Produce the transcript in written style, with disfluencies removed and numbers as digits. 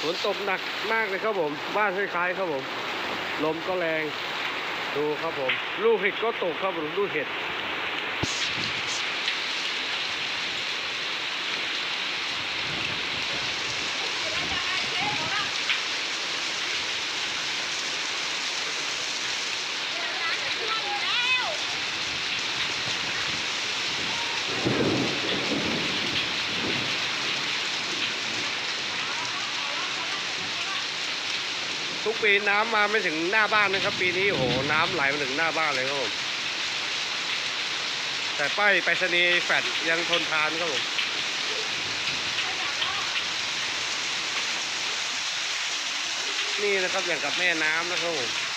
ฝนตกหนักมากเลยครับผมบ้านคล้ายๆครับผมลมก็แรงดูครับผมลูกเห็ดก็ตกครับผมลูกเห็ดทุกปีน้ำมาไม่ถึงหน้าบ้านนะครับปีนี้โอ้โหน้ำไหลมาถึงหน้าบ้านเลยครับผมแต่ป้ายไปรษณีย์แฟลตยังทนทานครับผมนี่นะครับอย่างกับแม่น้ำนะครับผม